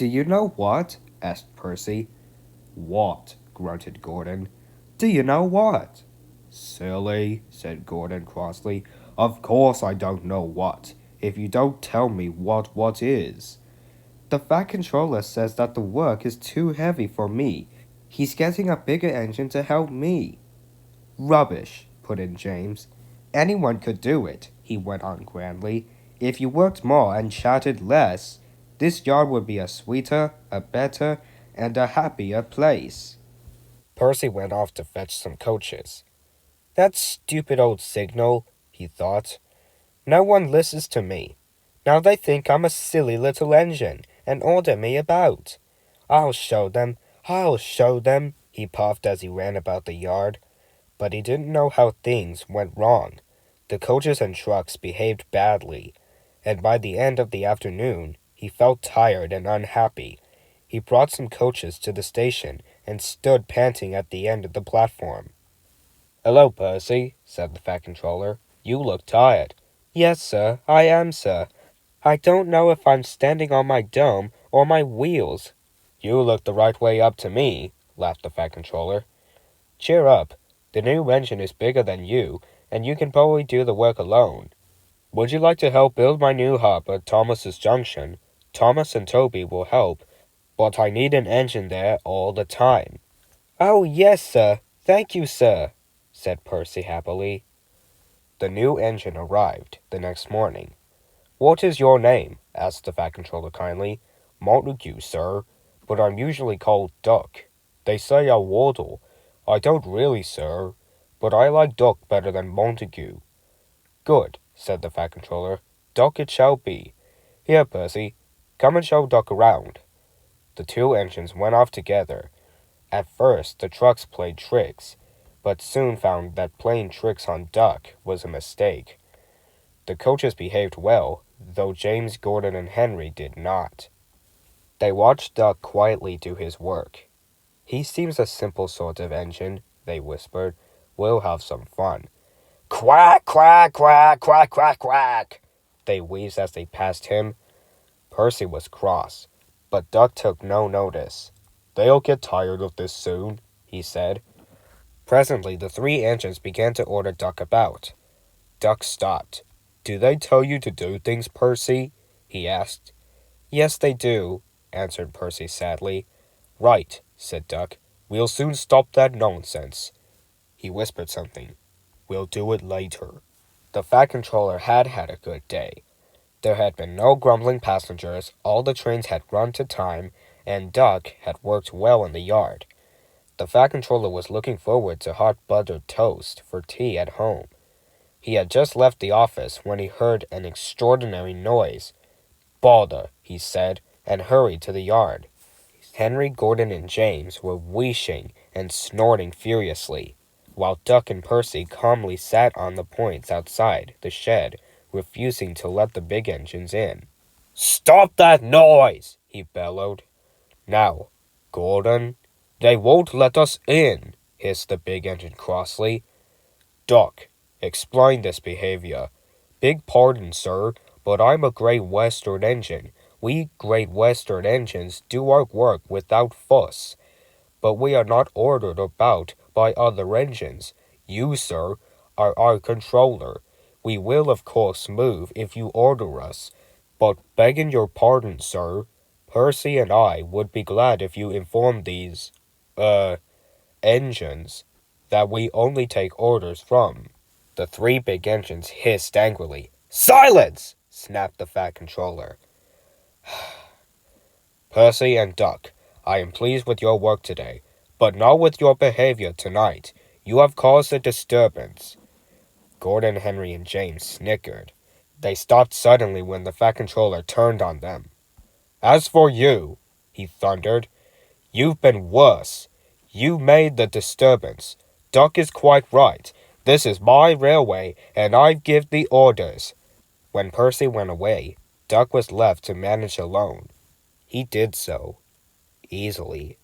Do you know what? Asked Percy. What? Grunted Gordon. Do you know what? Silly, said Gordon crossly. Of course I don't know what, if you don't tell me what is. The Fat Controller says that the work is too heavy for me. He's getting a bigger engine to help me. Rubbish, put in James. Anyone could do it, he went on grandly. If you worked more and shouted less, this yard would be a sweeter, a better, and a happier place. Percy went off to fetch some coaches. That stupid old signal, he thought. No one listens to me. Now they think I'm a silly little engine and order me about. I'll show them, he puffed as he ran about the yard. But he didn't know how things went wrong. The coaches and trucks behaved badly, and by the end of the afternoon, he felt tired and unhappy. He brought some coaches to the station and stood panting at the end of the platform. Hello, Percy, said the Fat Controller. You look tired. Yes, sir, I am, sir. I don't know if I'm standing on my dome or my wheels. You look the right way up to me, laughed the Fat Controller. Cheer up. The new engine is bigger than you, and you can probably do the work alone. Would you like to help build my new hub at Thomas's Junction? Thomas and Toby will help, but I need an engine there all the time. Oh, yes, sir. Thank you, sir, said Percy happily. The new engine arrived the next morning. What is your name? Asked the Fat Controller kindly. Montague, sir, but I'm usually called Duck. They say I waddle. I don't really, sir, but I like Duck better than Montague. Good, said the Fat Controller. Duck it shall be. Here, Percy, come and show Duck around. The two engines went off together. At first, the trucks played tricks, but soon found that playing tricks on Duck was a mistake. The coaches behaved well, though James, Gordon, and Henry did not. They watched Duck quietly do his work. He seems a simple sort of engine, they whispered. We'll have some fun. Quack, quack, quack, quack, quack, quack, they wheezed as they passed him. Percy was cross, but Duck took no notice. They'll get tired of this soon, he said. Presently the three engines began to order Duck about. Duck stopped. Do they tell you to do things, Percy? He asked. Yes, they do, answered Percy sadly. Right, said Duck. We'll soon stop that nonsense. He whispered something. We'll do it later. The Fat Controller had had a good day. There had been no grumbling passengers, all the trains had run to time, and Duck had worked well in the yard. The Fat Controller was looking forward to hot buttered toast for tea at home. He had just left the office when he heard an extraordinary noise. Bother, he said, and hurried to the yard. Henry, Gordon, and James were wheezing and snorting furiously, while Duck and Percy calmly sat on the points outside the shed, refusing to let the big engines in. Stop that noise, he bellowed. Now, Gordon, they won't let us in, hissed the big engine crossly. Duck, explain this behavior. Big pardon, sir, but I'm a Great Western engine. We Great Western engines do our work without fuss. But we are not ordered about by other engines. You, sir, are our controller. We will, of course, move if you order us. But begging your pardon, sir, Percy and I would be glad if you informed these, engines that we only take orders from. The three big engines hissed angrily. Silence! Snapped the Fat Controller. Percy and Duck, I am pleased with your work today, but not with your behavior tonight. You have caused a disturbance. Gordon, Henry, and James snickered. They stopped suddenly when the Fat Controller turned on them. As for you, he thundered, you've been worse. You made the disturbance. Duck is quite right. This is my railway, and I give the orders. When Percy went away, Duck was left to manage alone. He did so easily.